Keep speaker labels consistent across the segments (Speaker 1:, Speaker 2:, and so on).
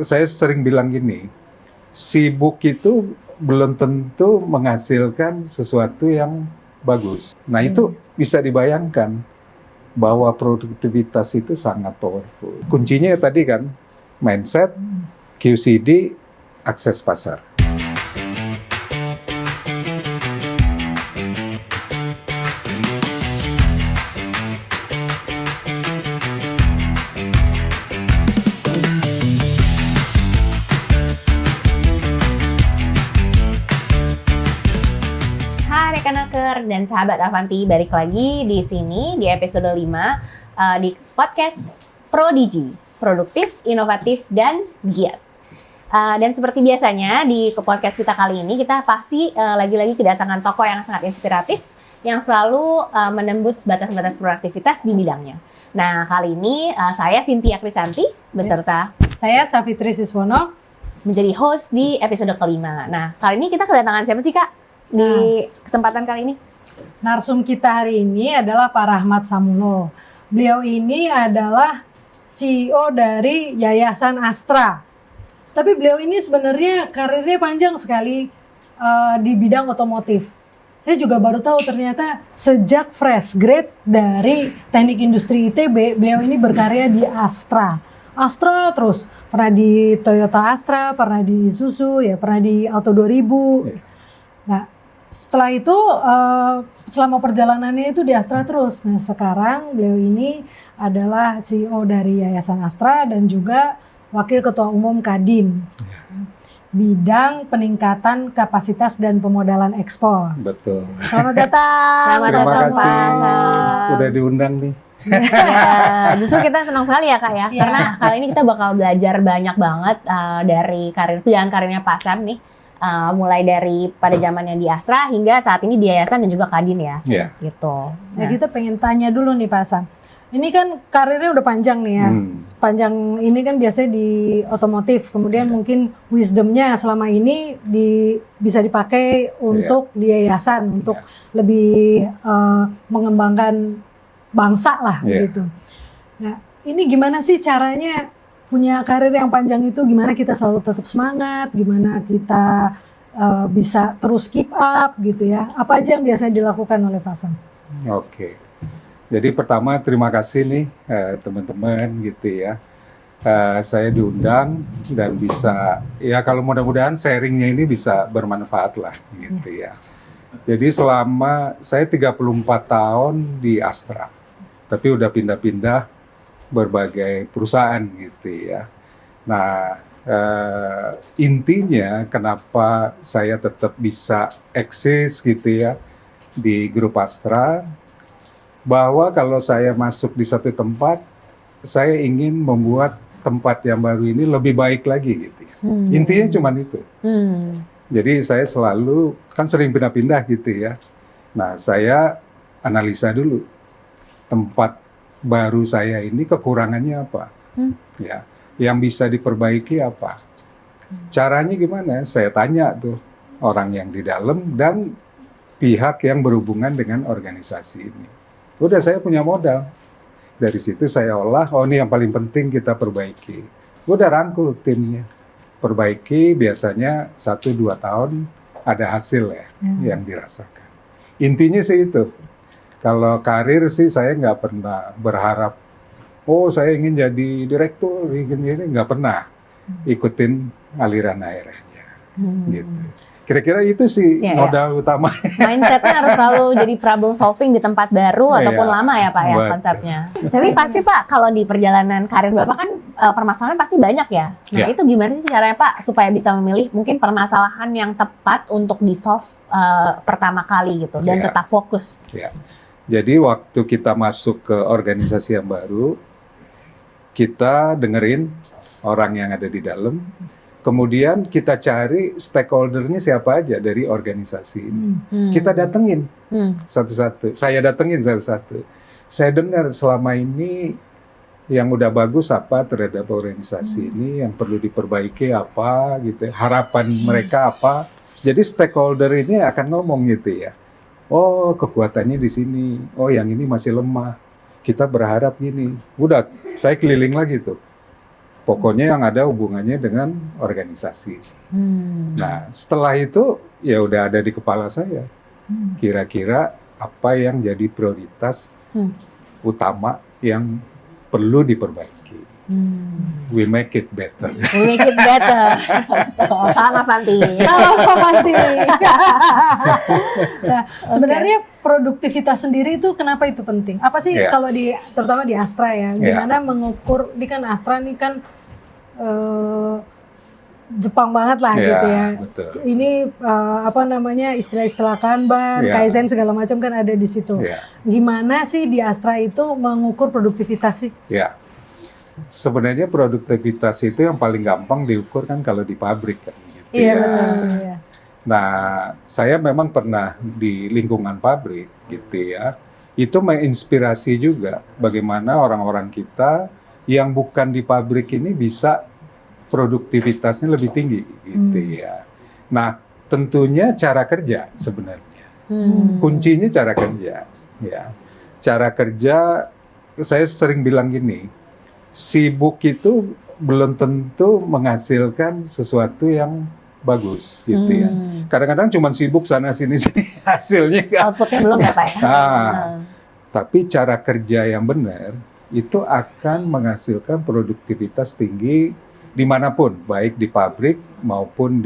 Speaker 1: saya sering bilang gini, sibuk itu belum tentu menghasilkan sesuatu yang bagus. Nah itu bisa dibayangkan bahwa produktivitas itu sangat powerful. Kuncinya tadi kan, mindset, QCD, akses pasar.
Speaker 2: Dan sahabat Avanti, balik lagi di sini di episode 5 di podcast Prodigi, produktif, inovatif, dan giat. Dan seperti biasanya di podcast kita kali ini, kita pasti lagi-lagi kedatangan tokoh yang sangat inspiratif yang selalu menembus batas-batas produktivitas di bidangnya. Nah, kali ini saya Cynthia Krisanti beserta
Speaker 3: saya Safitri Siswono
Speaker 2: menjadi host di episode kelima. Nah, kali ini kita kedatangan siapa sih, Kak? Di kesempatan kali ini?
Speaker 3: Narsum kita hari ini adalah Pak Rahmat Samulo. Beliau ini adalah CEO dari Yayasan Astra. Tapi beliau ini sebenarnya karirnya panjang sekali di bidang otomotif. Saya juga baru tahu ternyata sejak fresh grade dari Teknik Industri ITB, beliau ini berkarya di Astra. Astra terus, pernah di Toyota Astra, pernah di Isuzu, ya pernah di Auto 2000. Nah, setelah itu selama perjalanannya itu di Astra terus. Nah, sekarang beliau ini adalah CEO dari Yayasan Astra dan juga Wakil Ketua Umum Kadin. Bidang peningkatan kapasitas dan pemodalan ekspor.
Speaker 1: Betul.
Speaker 3: Selamat datang.
Speaker 1: Terima kasih. Udah diundang nih.
Speaker 2: Ya, justru kita senang sekali ya, Kak ya. Karena kali ini kita bakal belajar banyak banget dari perjalanan karirnya Pak Sam nih. Mulai dari pada zamannya di Astra hingga saat ini di Yayasan dan juga Kadin ya, gitu.
Speaker 3: Nah, kita pengen tanya dulu nih Pak Sam. Ini kan karirnya udah panjang nih ya, panjang ini kan biasanya di otomotif, kemudian mungkin wisdomnya selama ini bisa dipakai untuk di Yayasan, untuk lebih mengembangkan bangsa lah gitu. Nah, ini gimana sih caranya? Punya karir yang panjang itu gimana kita selalu tetap semangat, gimana kita bisa terus keep up gitu ya. Apa aja yang biasa dilakukan oleh Pak Sam?
Speaker 1: Oke. Jadi pertama terima kasih nih teman-teman gitu ya. Saya diundang dan bisa, ya kalau mudah-mudahan sharingnya ini bisa bermanfaat lah gitu ya. Jadi selama saya 34 tahun di Astra, tapi udah pindah-pindah berbagai perusahaan gitu ya. Nah, intinya kenapa saya tetap bisa eksis gitu ya di grup Astra, bahwa kalau saya masuk di satu tempat, saya ingin membuat tempat yang baru ini lebih baik lagi gitu ya. Intinya cuma itu. Jadi saya selalu, kan sering pindah-pindah gitu ya. Nah, saya analisa dulu tempat baru saya ini kekurangannya apa, ya, yang bisa diperbaiki apa, caranya gimana? Saya tanya tuh orang yang di dalam dan pihak yang berhubungan dengan organisasi ini. Udah saya punya modal, dari situ saya olah. Oh ini yang paling penting kita perbaiki. Udah rangkul timnya, perbaiki. Biasanya 1-2 tahun ada hasil ya yang dirasakan. Intinya sih itu. Kalau karir sih saya nggak pernah berharap, oh saya ingin jadi direktur, ingin nggak pernah ikutin aliran air aja, gitu. Kira-kira itu sih modal utama.
Speaker 2: Mindsetnya harus selalu jadi problem solving di tempat baru ataupun lama ya Pak ya konsepnya. Tapi pasti Pak kalau di perjalanan karir Bapak kan permasalahan pasti banyak ya. Nah itu gimana sih caranya Pak supaya bisa memilih mungkin permasalahan yang tepat untuk di-solve pertama kali gitu dan tetap fokus.
Speaker 1: Jadi waktu kita masuk ke organisasi yang baru, kita dengerin orang yang ada di dalam, kemudian kita cari stakeholder-nya siapa aja dari organisasi ini. Kita datengin satu-satu, saya datengin satu-satu. Saya dengar selama ini yang udah bagus apa terhadap organisasi ini, yang perlu diperbaiki apa gitu, harapan mereka apa. Jadi stakeholder ini akan ngomong gitu ya. Oh kekuatannya di sini, oh yang ini masih lemah, kita berharap gini. Udah, saya keliling lagi tuh. Pokoknya yang ada hubungannya dengan organisasi. Nah, setelah itu ya udah ada di kepala saya. Kira-kira apa yang jadi prioritas utama yang perlu diperbaiki. We make it better.
Speaker 2: We make it better. Betul. Salam Avanti.
Speaker 3: Salam Pak Fanti. Nah, sebenarnya produktivitas sendiri itu kenapa itu penting? Apa sih kalau terutama di Astra ya, gimana mengukur? Ini kan Astra ini kan Jepang banget lah gitu ya.
Speaker 1: Betul.
Speaker 3: Ini istilah-istilah Kanban, Kaizen segala macam kan ada di situ. Gimana sih di Astra itu mengukur produktivitas sih?
Speaker 1: Ya. Sebenarnya produktivitas itu yang paling gampang diukur kan kalau di pabrik kan. Gitu
Speaker 3: Iya
Speaker 1: ya.
Speaker 3: betul. Ya.
Speaker 1: Nah, saya memang pernah di lingkungan pabrik gitu ya. Itu menginspirasi juga bagaimana orang-orang kita yang bukan di pabrik ini bisa produktivitasnya lebih tinggi gitu ya. Nah, tentunya cara kerja sebenarnya. Kuncinya cara kerja ya. Cara kerja, saya sering bilang gini, sibuk itu belum tentu menghasilkan sesuatu yang bagus gitu ya. Kadang-kadang cuma sibuk sana sini hasilnya nggak.
Speaker 2: Outputnya belum ya Pak?
Speaker 1: Tapi cara kerja yang benar itu akan menghasilkan produktivitas tinggi dimanapun, baik di pabrik maupun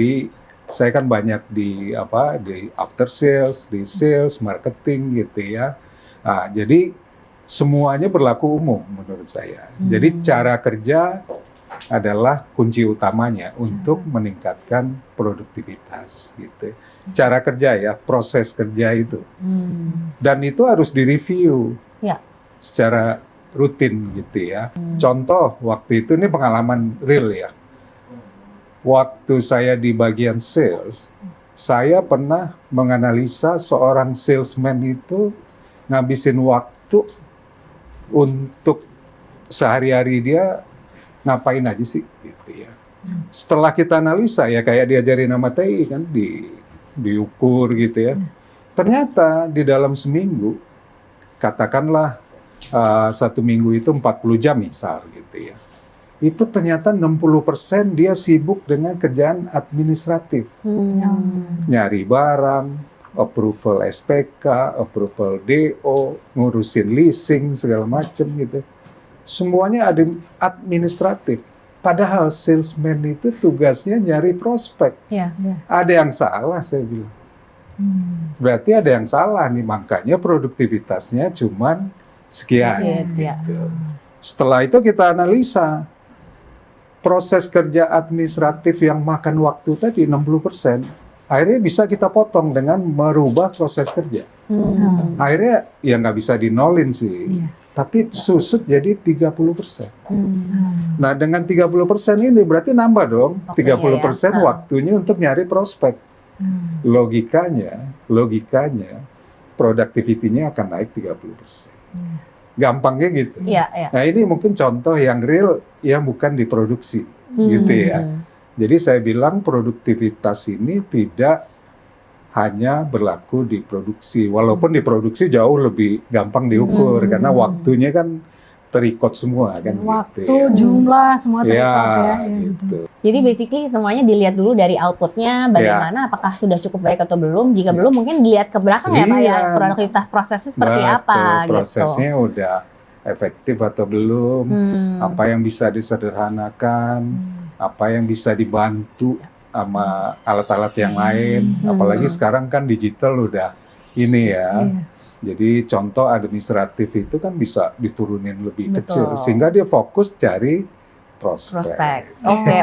Speaker 1: saya kan banyak di after sales, di sales, marketing gitu ya. Nah, jadi semuanya berlaku umum menurut saya. Jadi cara kerja adalah kunci utamanya untuk meningkatkan produktivitas gitu. Cara kerja ya, proses kerja itu. Dan itu harus direview secara rutin gitu ya. Contoh waktu itu, ini pengalaman real ya. Waktu saya di bagian sales, saya pernah menganalisa seorang salesman itu ngabisin waktu untuk sehari-hari dia ngapain aja sih gitu ya. Setelah kita analisa ya kayak diajarin sama TI kan diukur gitu ya. Ternyata di dalam seminggu, katakanlah 1 minggu itu 40 jam misal gitu ya. Itu ternyata 60% dia sibuk dengan kerjaan administratif. Nyari barang, approval SPK, approval DO, ngurusin leasing segala macam gitu. Semuanya ada administratif. Padahal salesman itu tugasnya nyari prospek. Ada yang salah saya bilang. Berarti ada yang salah nih, makanya produktivitasnya cuman sekian. Gitu. Setelah itu kita analisa proses kerja administratif yang makan waktu tadi 60%. Akhirnya bisa kita potong dengan merubah proses kerja. Akhirnya ya nggak bisa dinolin sih, tapi susut jadi 30%. Nah dengan 30% ini berarti nambah dong 30% waktunya untuk nyari prospek. Logikanya productivity-nya akan naik 30%. Gampangnya gitu. Nah ini mungkin contoh yang real yang bukan diproduksi gitu ya. Jadi saya bilang produktivitas ini tidak hanya berlaku di produksi, walaupun di produksi jauh lebih gampang diukur karena waktunya kan terikot semua kan.
Speaker 3: Waktu,
Speaker 1: gitu ya.
Speaker 3: jumlah semua terikot ya.
Speaker 1: Gitu.
Speaker 2: Jadi basically semuanya dilihat dulu dari outputnya, bagaimana, apakah sudah cukup baik atau belum. Jika belum mungkin dilihat ke belakang ya Pak ya, produktivitas prosesnya seperti apa.
Speaker 1: Prosesnya
Speaker 2: gitu.
Speaker 1: udah efektif atau belum, apa yang bisa disederhanakan, apa yang bisa dibantu sama alat-alat yang lain. Apalagi sekarang kan digital udah ini ya. Jadi contoh administratif itu kan bisa diturunin lebih kecil sehingga dia fokus cari prospek.
Speaker 2: Oke.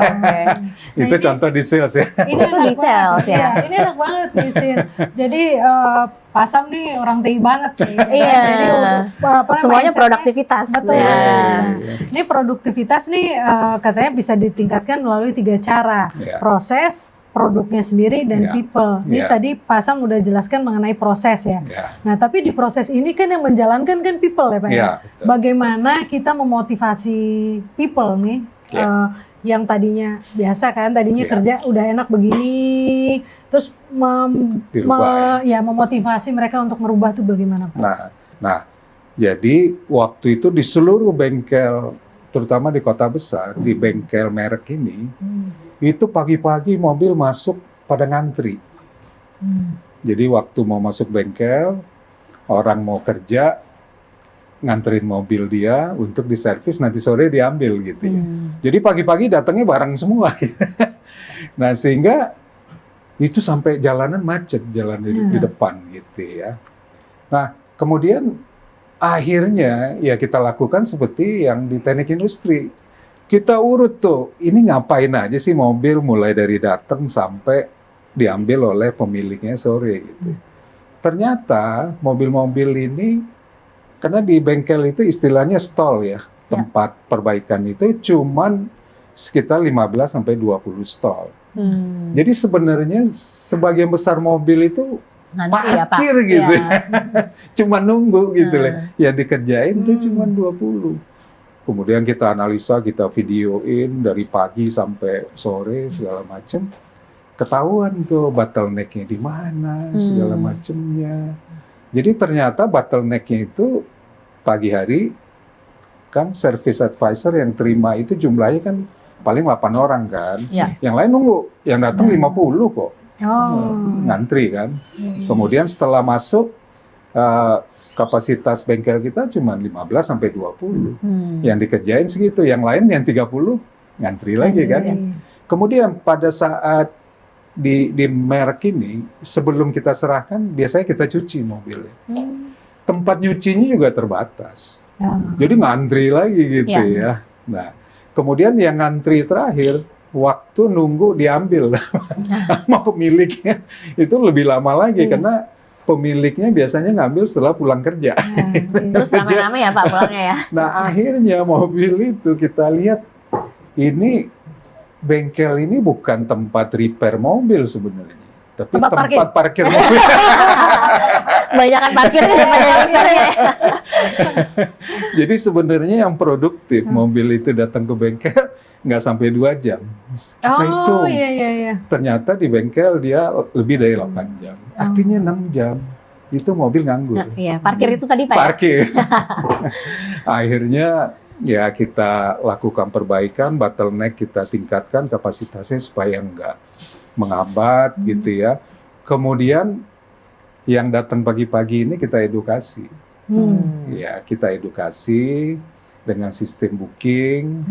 Speaker 1: Itu contoh di sales ya.
Speaker 3: Ini
Speaker 2: Itu di sales ya.
Speaker 3: Ini enak banget di sales. Jadi Pak Sam nih orang TI banget nih.
Speaker 2: Iya.
Speaker 3: Jadi,
Speaker 2: semuanya
Speaker 3: mindsetnya-
Speaker 2: produktivitas.
Speaker 3: Betul.
Speaker 2: Ya.
Speaker 3: Ini produktivitas nih katanya bisa ditingkatkan melalui 3 cara. Proses, produknya sendiri, dan people. Ini tadi Pak Sam udah jelaskan mengenai proses ya. Nah tapi di proses ini kan yang menjalankan kan people ya Pak ya.
Speaker 1: Betul.
Speaker 3: Bagaimana kita memotivasi people nih yang tadinya biasa kan, tadinya kerja udah enak begini, terus memotivasi mereka untuk merubah tuh bagaimana Pak?
Speaker 1: Nah, jadi waktu itu di seluruh bengkel terutama di kota besar, di bengkel merek ini, itu pagi-pagi mobil masuk pada ngantri. Jadi waktu mau masuk bengkel, orang mau kerja, nganterin mobil dia untuk diservis, nanti sore diambil gitu ya. Jadi pagi-pagi datangnya bareng semua. Nah sehingga itu sampai jalanan macet, jalan di depan gitu ya. Nah kemudian akhirnya ya kita lakukan seperti yang di teknik industri. Kita urut tuh, ini ngapain aja sih mobil mulai dari datang sampai diambil oleh pemiliknya sore gitu. Ternyata mobil-mobil ini, karena di bengkel itu istilahnya stall ya, tempat perbaikan itu cuman sekitar 15 sampai 20 stall. Jadi sebenarnya sebagian besar mobil itu
Speaker 2: Ngantri ya, Pak?
Speaker 1: parkir gitu
Speaker 2: Ya.
Speaker 1: ya. Cuma nunggu gitu lah. Yang dikerjain itu cuma 20. Kemudian kita analisa, kita videoin dari pagi sampai sore segala macam. Ketahuan tuh bottleneck-nya di mana, segala macamnya. Jadi ternyata bottleneck-nya itu pagi hari kan service advisor yang terima itu jumlahnya kan paling 8 orang kan.
Speaker 2: Ya.
Speaker 1: Yang lain nunggu, yang datang 50 kok. Ngantri kan. Kemudian setelah masuk kapasitas bengkel kita cuma 15 sampai 20. Yang dikerjain segitu, yang lain yang 30 ngantri lagi kan. Kemudian pada saat di merek ini sebelum kita serahkan biasanya kita cuci mobilnya. Tempat nyucinya juga terbatas. Jadi ngantri lagi gitu ya. Nah, kemudian yang ngantri terakhir waktu nunggu diambil sama pemiliknya itu lebih lama lagi karena pemiliknya biasanya ngambil setelah pulang kerja.
Speaker 2: Terus rame-rame ya Pak pulangnya ya?
Speaker 1: Nah akhirnya mobil itu kita lihat ini bengkel ini bukan tempat repair mobil sebenarnya, tapi tempat parkir mobil.
Speaker 2: Banyakan parkirnya daripada yang repair ya.
Speaker 1: Jadi sebenarnya yang produktif mobil itu datang ke bengkel nggak sampai 2 jam. Kita hitung. Ternyata di bengkel dia lebih dari 8 jam. Artinya 6 jam. Itu mobil nganggur.
Speaker 2: Nah, iya, parkir itu tadi Pak.
Speaker 1: Parkir. Akhirnya ya kita lakukan perbaikan, bottleneck kita tingkatkan kapasitasnya supaya nggak menghambat gitu ya. Kemudian yang datang pagi-pagi ini kita edukasi. Ya, kita edukasi dengan sistem booking.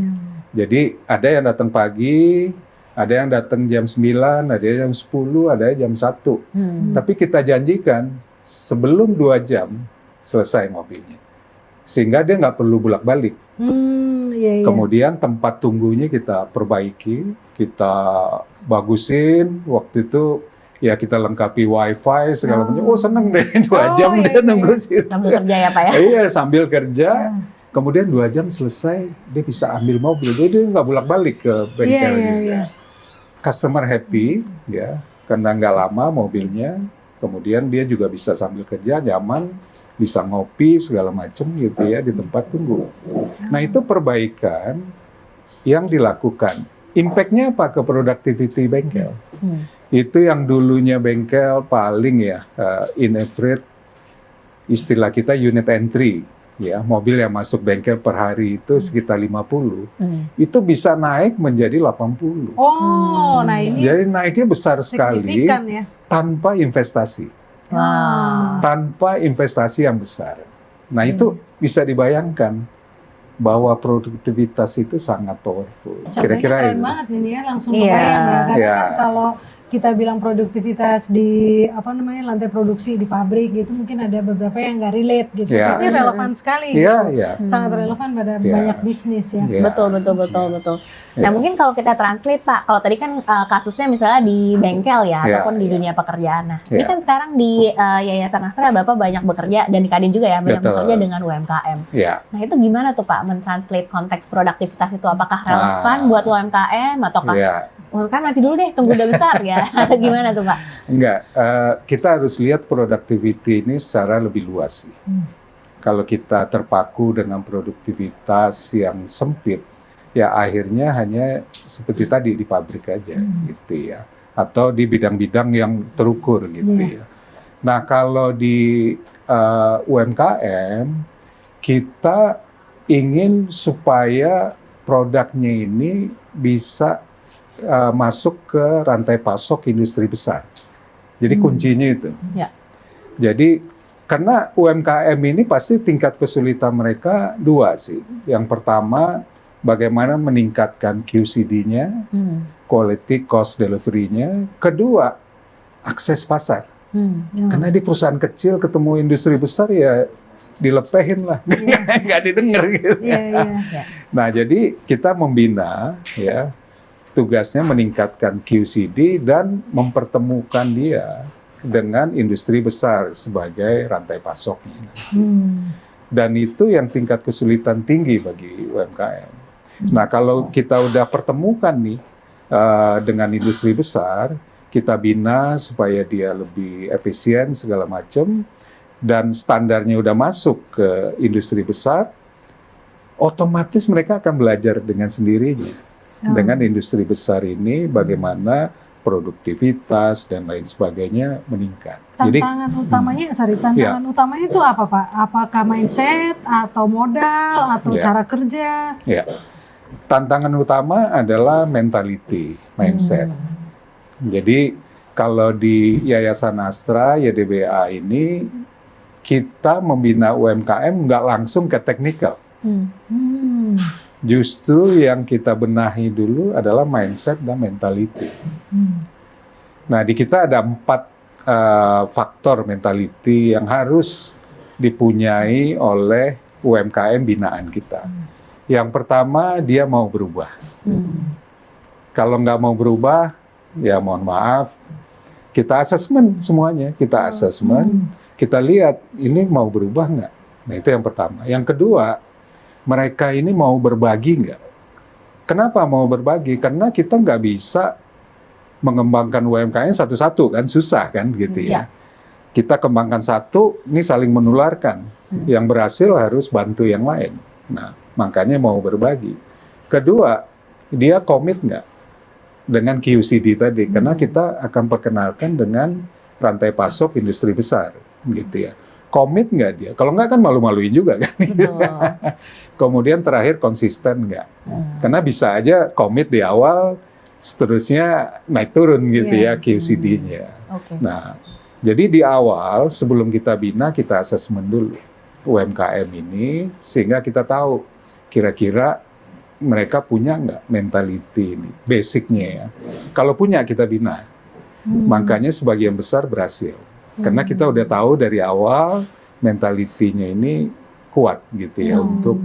Speaker 1: Jadi ada yang datang pagi, ada yang datang jam 9, ada yang jam 10, ada yang jam 1. Tapi kita janjikan sebelum 2 jam selesai mobilnya. Sehingga dia nggak perlu bolak-balik. Kemudian tempat tunggunya kita perbaiki, kita bagusin. Waktu itu ya kita lengkapi wifi segala macam. Oh seneng deh 2 jam dia nunggu situ.
Speaker 2: Sambil kerja ya Pak ya?
Speaker 1: Iya sambil kerja. Kemudian 2 jam selesai, dia bisa ambil mobil. Jadi dia nggak bolak-balik ke bengkelnya. Customer happy, ya, karena nggak lama mobilnya. Kemudian dia juga bisa sambil kerja, nyaman, bisa ngopi segala macam gitu ya di tempat tunggu. Nah itu perbaikan yang dilakukan. Impact-nya apa ke productivity bengkel? Itu yang dulunya bengkel paling ya in average istilah kita unit entry. Ya, mobil yang masuk bengkel per hari itu sekitar 50, itu bisa naik menjadi 80.
Speaker 3: Nah ini
Speaker 1: jadi naiknya besar sekali
Speaker 3: ya?
Speaker 1: Tanpa investasi. Tanpa investasi yang besar. Nah itu bisa dibayangkan bahwa produktivitas itu sangat powerful. Kira-kira
Speaker 3: keren
Speaker 1: itu.
Speaker 3: banget ini ya, langsung kebayang ya. Karena kan kalau kita bilang produktivitas di lantai produksi di pabrik gitu mungkin ada beberapa yang nggak relate gitu. Tapi relevan sekali gitu. Sangat relevan pada banyak bisnis ya.
Speaker 2: Betul. Nah mungkin kalau kita translate Pak, kalau tadi kan kasusnya misalnya di bengkel ya ataupun di dunia pekerjaan. Nah ini kan sekarang di Yayasan Astra Bapak banyak bekerja dan di Kadin juga ya banyak bekerja dengan UMKM. Nah itu gimana tuh Pak mentranslate konteks produktivitas itu? Apakah relevan buat UMKM ataukah UMKM nanti dulu deh tunggu udah besar ya? Atau gimana tuh Pak?
Speaker 1: Enggak, kita harus lihat productivity ini secara lebih luas sih. Kalau kita terpaku dengan produktivitas yang sempit, ya akhirnya hanya seperti tadi di pabrik aja gitu ya. Atau di bidang-bidang yang terukur gitu ya. Nah kalau di UMKM, kita ingin supaya produknya ini bisa masuk ke rantai pasok industri besar. Jadi kuncinya itu.
Speaker 2: Ya.
Speaker 1: Jadi karena UMKM ini pasti tingkat kesulitan mereka dua sih. Yang pertama, bagaimana meningkatkan QCD-nya, quality cost delivery-nya. Kedua, akses pasar. Karena di perusahaan kecil ketemu industri besar ya dilepehin lah, nggak didengar gitu. Nah, jadi kita membina ya, tugasnya meningkatkan QCD dan mempertemukan dia dengan industri besar sebagai rantai pasoknya. Dan itu yang tingkat kesulitan tinggi bagi UMKM. Nah, kalau kita udah pertemukan nih dengan industri besar, kita bina supaya dia lebih efisien segala macam, dan standarnya udah masuk ke industri besar, otomatis mereka akan belajar dengan sendirinya. Dengan industri besar ini bagaimana produktivitas dan lain sebagainya meningkat.
Speaker 3: Tantangan utamanya itu apa, Pak? Apakah mindset atau modal atau cara kerja?
Speaker 1: Ya. Tantangan utama adalah mentality, mindset. Jadi kalau di Yayasan Astra, YDBA ini kita membina UMKM nggak langsung ke teknikal. Justru yang kita benahi dulu adalah mindset dan mentality. Nah, di kita ada 4 faktor mentality yang harus dipunyai oleh UMKM binaan kita. Yang pertama, dia mau berubah. Kalau nggak mau berubah, ya mohon maaf, kita asesmen semuanya. Kita asesmen, kita lihat ini mau berubah nggak. Nah, itu yang pertama. Yang kedua, mereka ini mau berbagi nggak? Kenapa mau berbagi? Karena kita nggak bisa mengembangkan UMKM satu-satu kan, susah kan gitu ya. Kita kembangkan satu, ini saling menularkan. Yang berhasil harus bantu yang lain. Nah, makanya mau berbagi. Kedua, dia komit nggak dengan QCD tadi? Karena kita akan perkenalkan dengan rantai pasok industri besar gitu ya. Komit nggak dia? Kalau nggak kan malu-maluin juga kan. Kemudian terakhir konsisten nggak? Karena bisa aja komit di awal, seterusnya naik turun gitu ya QCD-nya. Nah, jadi di awal sebelum kita bina, kita asesmen dulu UMKM ini sehingga kita tahu kira-kira mereka punya nggak mentality ini, basicnya ya. Kalau punya kita bina. Makanya sebagian besar berhasil. Karena kita udah tahu dari awal mentalitinya ini kuat gitu ya untuk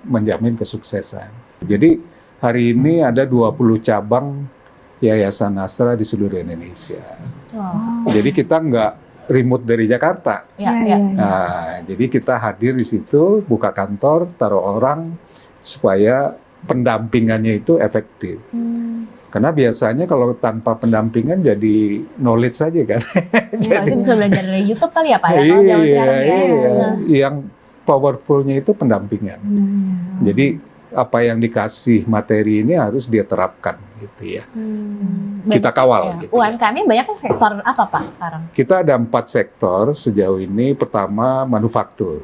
Speaker 1: menjamin kesuksesan. Jadi hari ini ada 20 cabang Yayasan Astra di seluruh Indonesia. Jadi kita nggak remote dari Jakarta. Nah, jadi kita hadir di situ, buka kantor, taruh orang supaya pendampingannya itu efektif. Karena biasanya kalau tanpa pendampingan jadi knowledge saja kan.
Speaker 2: Jadi bisa belajar dari YouTube kali ya Pak? Kalau zaman sekarang ya.
Speaker 1: Yang powerfulnya itu pendampingan. Jadi apa yang dikasih materi ini harus dia terapkan gitu ya. Kita kawal. Gitu
Speaker 2: UMKM banyak sektor apa Pak sekarang?
Speaker 1: Kita ada 4 sektor sejauh ini. Pertama manufaktur.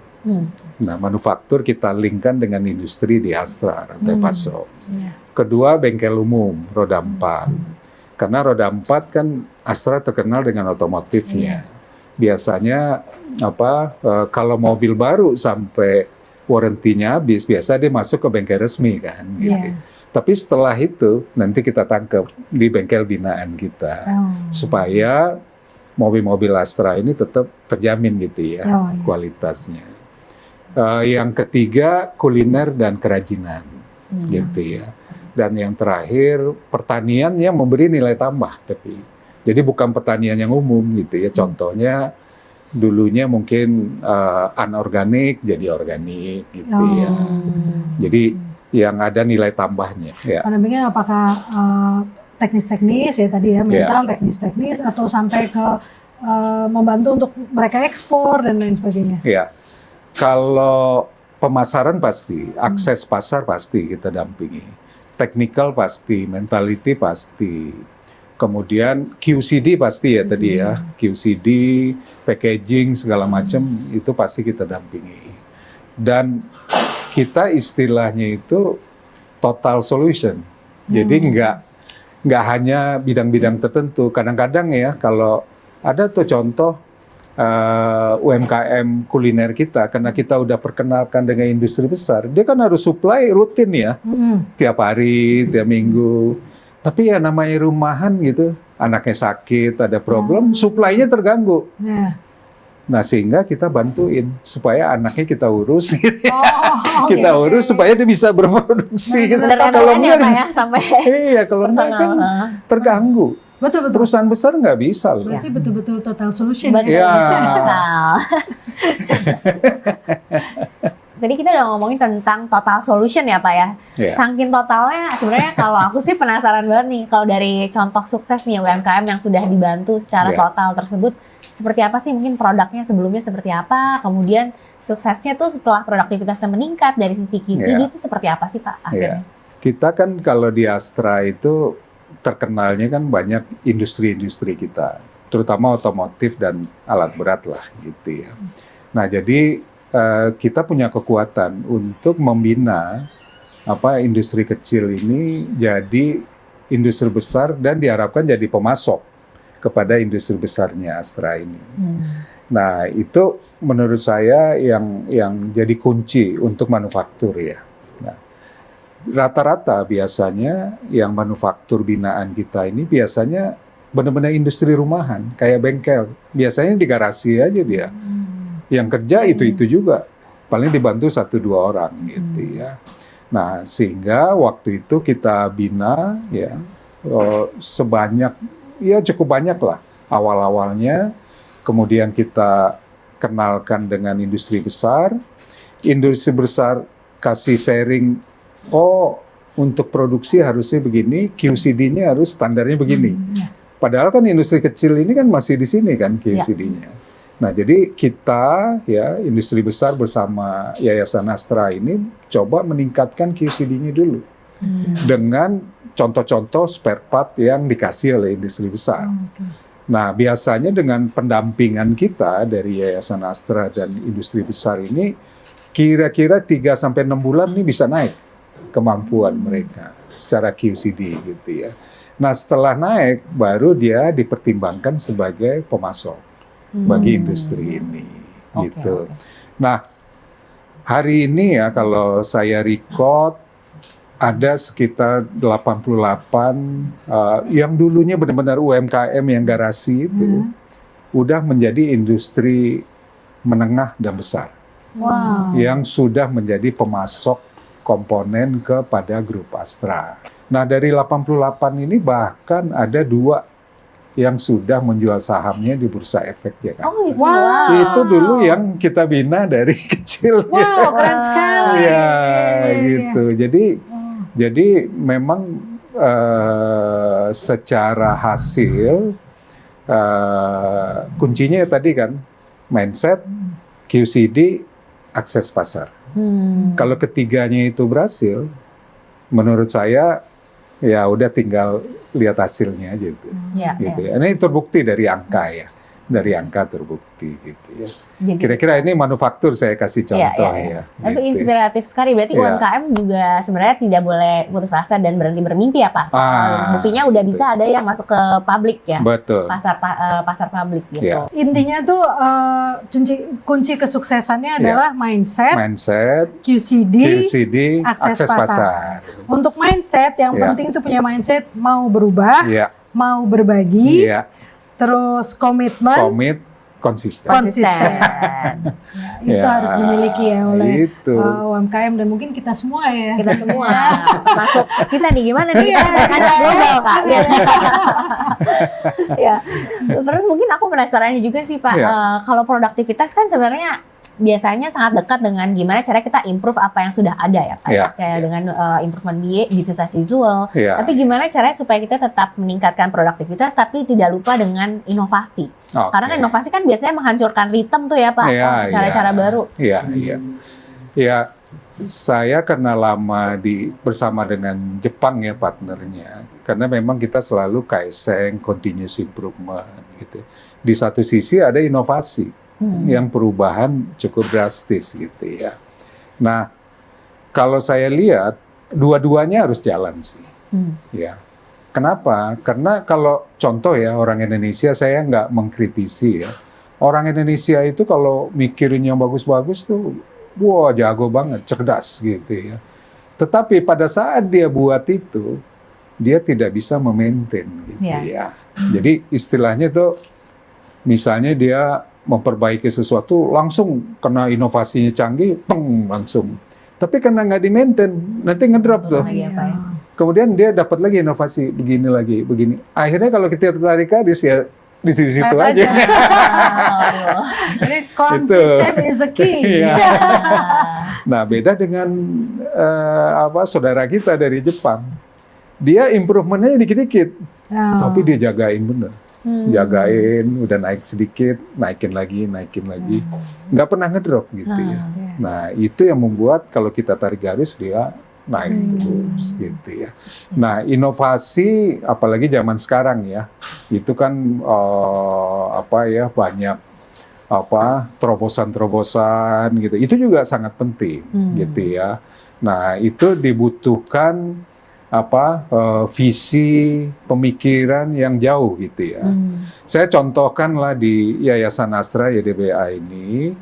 Speaker 1: Nah, manufaktur kita linkkan dengan industri di Astra, rantai pasok. Kedua, bengkel umum, roda 4. Karena roda 4 kan Astra terkenal dengan otomotifnya. Biasanya kalau mobil baru sampai warrantinya habis, biasa dia masuk ke bengkel resmi kan. Gitu. Tapi setelah itu nanti kita tangkap di bengkel binaan kita. Supaya mobil-mobil Astra ini tetap terjamin gitu ya kualitasnya. Yang ketiga, kuliner dan kerajinan gitu ya. Dan yang terakhir, pertanian yang memberi nilai tambah. Jadi bukan pertanian yang umum gitu ya. Contohnya dulunya mungkin anorganik jadi organik gitu ya. Jadi yang ada nilai tambahnya. Ya.
Speaker 3: Pendampingan apakah teknis-teknis ya tadi ya, mental teknis-teknis atau sampai ke membantu untuk mereka ekspor dan lain sebagainya?
Speaker 1: Ya. Kalau pemasaran pasti, akses pasar pasti kita dampingi. Technical pasti, mentality pasti. Kemudian QCD pasti ya tadi ya. QCD, packaging segala macam itu pasti kita dampingi. Dan kita istilahnya itu total solution. Jadi nggak hanya bidang-bidang tertentu. Kadang-kadang ya kalau ada tuh contoh UMKM kuliner kita, karena kita udah perkenalkan dengan industri besar, dia kan harus supply rutin ya, tiap hari, tiap minggu. Tapi ya namanya rumahan gitu, anaknya sakit, ada problem, supply-nya terganggu. Nah sehingga kita bantuin supaya anaknya kita urus, gitu ya. Kita urus supaya dia bisa berproduksi. Gitu.
Speaker 2: Kalau enggak, Pak ya, sampai
Speaker 1: iya, kalau enggak kan terganggu.
Speaker 3: Betul.
Speaker 1: Perusahaan besar nggak bisa loh.
Speaker 3: Berarti betul-betul total solution.
Speaker 2: Betul.
Speaker 1: Ya.
Speaker 2: Tadi kita udah ngomongin tentang total solution ya Pak ya.
Speaker 1: Yeah.
Speaker 2: Saking totalnya sebenarnya kalau aku sih penasaran banget nih kalau dari contoh sukses nih UMKM yang sudah dibantu secara total tersebut seperti apa sih, mungkin produknya sebelumnya seperti apa, kemudian suksesnya tuh setelah produktivitasnya meningkat dari sisi QCD itu seperti apa sih Pak akhirnya?
Speaker 1: Kita kan kalau di Astra itu terkenalnya kan banyak industri-industri kita, terutama otomotif dan alat berat lah gitu ya. Nah jadi kita punya kekuatan untuk membina industri kecil ini jadi industri besar dan diharapkan jadi pemasok kepada industri besarnya Astra ini. Nah itu menurut saya yang jadi kunci untuk manufaktur ya. Nah, rata-rata biasanya yang manufaktur binaan kita ini biasanya benar-benar industri rumahan kayak bengkel. Biasanya di garasi aja dia. Yang kerja itu juga, paling dibantu 1-2 orang gitu ya. Nah sehingga waktu itu kita bina ya sebanyak ya cukup banyak lah awal-awalnya. Kemudian kita kenalkan dengan industri besar kasih sharing, untuk produksi harusnya begini, QCD-nya harus standarnya begini. Padahal kan industri kecil ini kan masih di sini kan QCD-nya. Nah, jadi kita ya industri besar bersama Yayasan Astra ini coba meningkatkan QCD-nya dulu dengan contoh-contoh spare part yang dikasih oleh industri besar. Nah, biasanya dengan pendampingan kita dari Yayasan Astra dan industri besar ini kira-kira 3-6 bulan ini bisa naik kemampuan mereka secara QCD gitu ya. Nah, setelah naik baru dia dipertimbangkan sebagai pemasok bagi industri ini, gitu. Nah, hari ini ya kalau saya record ada sekitar 88 yang dulunya benar-benar UMKM yang garasi itu udah menjadi industri menengah dan besar, yang sudah menjadi pemasok komponen kepada grup Astra. Nah, dari 88 ini bahkan ada 2 yang sudah menjual sahamnya di Bursa Efek ya kan.
Speaker 2: Oh, itu.
Speaker 1: Itu dulu yang kita bina dari kecil.
Speaker 3: Wow, keren sekali.
Speaker 1: Ya, gitu. Jadi memang secara hasil kuncinya tadi kan mindset, QCD, akses pasar. Kalau ketiganya itu berhasil, menurut saya ya udah tinggal lihat hasilnya aja gitu. Gitu ya. Ini terbukti dari angka ya. Dari angka terbukti gitu ya. Kira-kira ini manufaktur saya kasih contoh ya.
Speaker 2: Tapi
Speaker 1: gitu.
Speaker 2: inspiratif sekali. Berarti UMKM juga sebenarnya tidak boleh putus asa dan berhenti bermimpi ya Pak. Buktinya udah bisa ada yang masuk ke publik ya.
Speaker 1: Betul.
Speaker 2: Pasar publik gitu.
Speaker 3: Intinya tuh kunci kesuksesannya adalah mindset, QCD, akses pasar. Untuk mindset yang penting itu punya mindset mau berubah, mau berbagi, terus komitmen, konsisten. Itu harus dimiliki ya oleh UMKM dan mungkin kita semua ya.
Speaker 2: Kita semua masuk. Kita nih gimana nih? Ada global Kak. Ya. Terus mungkin aku penasaran juga sih Pak. Kalau produktivitas kan sebenarnya biasanya sangat dekat dengan gimana cara kita improve apa yang sudah ada ya Pak. Kayak dengan improvement business as usual. Tapi gimana caranya supaya kita tetap meningkatkan produktivitas tapi tidak lupa dengan inovasi. Karena kan inovasi kan biasanya menghancurkan ritme tuh ya Pak. Cara-cara baru.
Speaker 1: Iya. Saya karena lama bersama dengan Jepang ya partnernya. Karena memang kita selalu Kaizen, continuous improvement gitu. Di satu sisi ada inovasi yang perubahan cukup drastis gitu ya. Nah, kalau saya lihat dua-duanya harus jalan sih. Ya. Kenapa? Karena kalau contoh ya orang Indonesia, saya nggak mengkritisi ya. Orang Indonesia itu kalau mikirin yang bagus-bagus tuh, wah jago banget, cerdas gitu ya. Tetapi pada saat dia buat itu, dia tidak bisa memaintain gitu ya. Jadi istilahnya tuh, misalnya dia memperbaiki sesuatu, langsung kena inovasinya canggih, langsung. Tapi karena nggak di-maintain, nanti ngedrop tuh. Kemudian dia dapat lagi inovasi, begini. Akhirnya kalau kita tarik garis ya di situ aja.
Speaker 3: Jadi konsisten is a key.
Speaker 1: Iya. Nah, beda dengan saudara kita dari Jepang. Dia improvementnya dikit-dikit, tapi dia jagain bener. Jagain, udah naik sedikit, naikin lagi. Nggak pernah ngedrop gitu ya. Nah, itu yang membuat kalau kita tarik garis, dia naik terus gitu ya. Nah, inovasi apalagi zaman sekarang ya, itu kan banyak terobosan-terobosan gitu. Itu juga sangat penting gitu ya. Nah, itu dibutuhkan visi pemikiran yang jauh gitu ya. Saya contohkanlah di Yayasan Astra YDBA ini,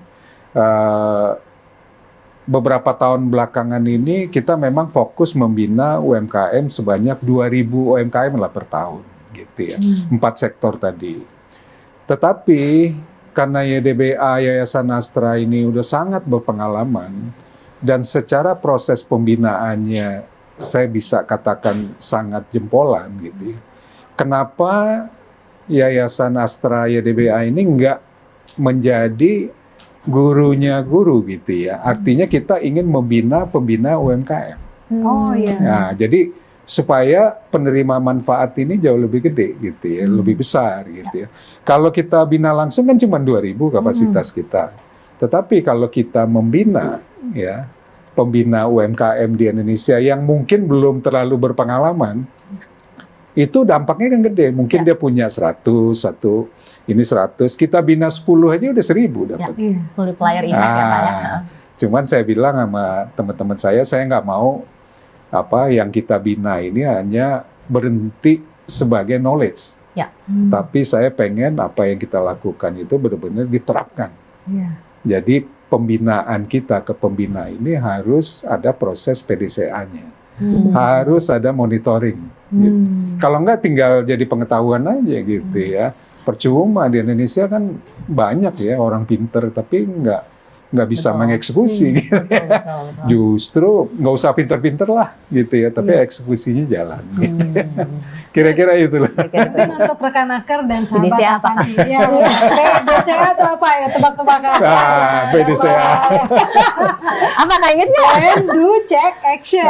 Speaker 1: beberapa tahun belakangan ini kita memang fokus membina UMKM sebanyak 2.000 UMKM lah per tahun gitu ya. 4 sektor tadi. Tetapi karena YDBA Yayasan Astra ini udah sangat berpengalaman dan secara proses pembinaannya saya bisa katakan sangat jempolan gitu ya. Kenapa Yayasan Astra YDBA ini nggak menjadi gurunya guru gitu ya. Artinya kita ingin membina pembina UMKM.
Speaker 3: Oh iya.
Speaker 1: Nah, jadi supaya penerima manfaat ini jauh lebih gede gitu ya, lebih besar gitu ya. Kalau kita bina langsung kan cuma 2.000 kapasitas kita. Tetapi kalau kita membina ya, pembina UMKM di Indonesia yang mungkin belum terlalu berpengalaman, itu dampaknya kan gede. Mungkin dia punya 100, ini 100, kita bina 10 aja udah 1.000 dapat.
Speaker 2: Multiplier effect ya Pak ya.
Speaker 1: Cuman saya bilang sama teman-teman saya nggak mau yang kita bina ini hanya berhenti sebagai knowledge. Tapi saya pengen apa yang kita lakukan itu benar-benar diterapkan. Jadi pembinaan kita ke pembina ini harus ada proses PDCA-nya. Harus ada monitoring. Gitu. Kalau enggak tinggal jadi pengetahuan aja gitu ya. Percuma di Indonesia kan banyak ya orang pinter tapi nggak bisa mengeksekusi. Gitu.
Speaker 2: Betul.
Speaker 1: Justru nggak usah pinter-pinter lah gitu ya, tapi eksekusinya jalan. Gitu. Kira-kira itulah.
Speaker 3: Tapi untuk rekan Aker dan sahabat
Speaker 2: PDCA apa?
Speaker 3: Ya, PDCA itu apa ya? Tebak-tebakan.
Speaker 1: PDCA.
Speaker 2: Apa kayaknya?
Speaker 3: Plan, do, check, action.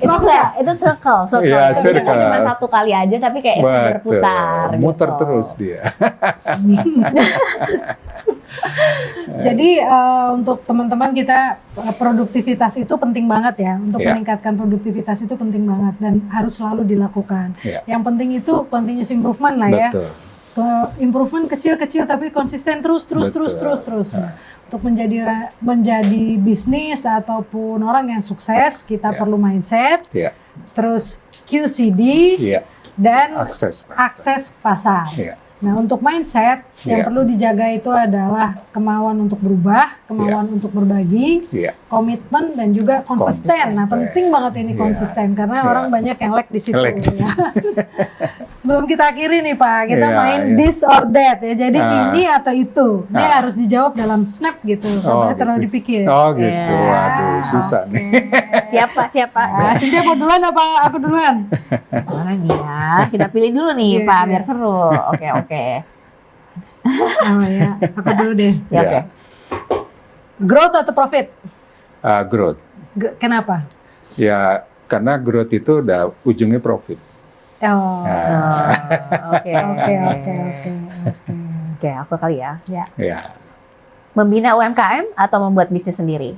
Speaker 2: Itu dia. Itu circle.
Speaker 1: Iya,
Speaker 2: Jadi
Speaker 1: circle.
Speaker 2: kita cuma satu kali aja tapi kayak berputar.
Speaker 1: Muter
Speaker 2: gitu.
Speaker 1: terus dia.
Speaker 3: Jadi untuk teman-teman kita produktivitas itu penting banget ya. Untuk meningkatkan produktivitas itu penting banget dan harus selalu dilakukan. Yang penting itu continuous improvement lah ya.
Speaker 1: Betul.
Speaker 3: Improvement kecil-kecil tapi konsisten terus. Untuk menjadi bisnis ataupun orang yang sukses kita perlu mindset, terus QCD dan akses pasar. Nah, untuk mindset yang perlu dijaga itu adalah kemauan untuk berubah, kemauan untuk berbagi, komitmen dan juga konsisten. Nah, penting banget ini konsisten karena orang banyak yang lag di situ. Ya. Sebelum kita akhiri nih Pak, kita main this or that ya. Jadi ini atau itu. Ini harus dijawab dalam snap gitu. Karena terlalu dipikir.
Speaker 1: Oh gitu. Waduh, susah nih.
Speaker 2: Siapa?
Speaker 3: Nah, Cynthia mau duluan apa aku duluan?
Speaker 2: Mana nih ya? Kita pilih dulu nih Pak, biar seru. Oke.
Speaker 3: Oh ya, aku dulu deh.
Speaker 2: Oke.
Speaker 3: Growth atau profit?
Speaker 1: Growth.
Speaker 3: Kenapa?
Speaker 1: Ya, karena growth itu udah ujungnya profit.
Speaker 3: Oke.
Speaker 2: Oke, aku kali ya.
Speaker 1: Ya.
Speaker 2: Membina UMKM atau membuat bisnis sendiri?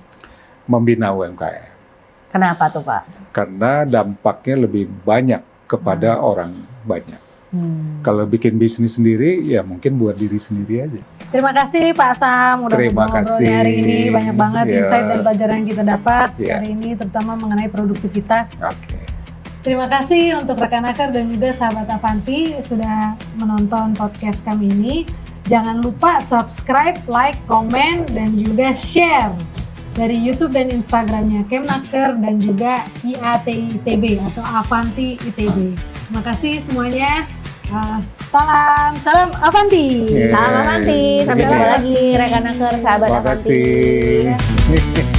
Speaker 1: Membina UMKM.
Speaker 2: Kenapa tuh Pak?
Speaker 1: Karena dampaknya lebih banyak kepada orang banyak. Kalau bikin bisnis sendiri, ya mungkin buat diri sendiri aja.
Speaker 3: Terima kasih Pak Sam udah
Speaker 1: Terima
Speaker 3: ngobrolnya hari
Speaker 1: kasih.
Speaker 3: ini. Banyak banget
Speaker 1: Ya.
Speaker 3: insight dan pelajaran yang kita dapat
Speaker 1: Ya.
Speaker 3: hari ini, terutama mengenai produktivitas.
Speaker 1: Oke.
Speaker 3: Terima kasih untuk rekan-rekan dan juga sahabat Avanti sudah menonton podcast kami ini. Jangan lupa subscribe, like, komen, dan juga share dari YouTube dan Instagramnya Kemnaker dan juga IATI ITB atau Avanti ITB. Terima kasih semuanya. Salam Avanti.
Speaker 1: Yeah.
Speaker 2: Salam Avanti, sampai
Speaker 1: Iya.
Speaker 2: jumpa lagi rekan-rekan sahabat
Speaker 1: Terima
Speaker 2: Avanti.
Speaker 1: kasih.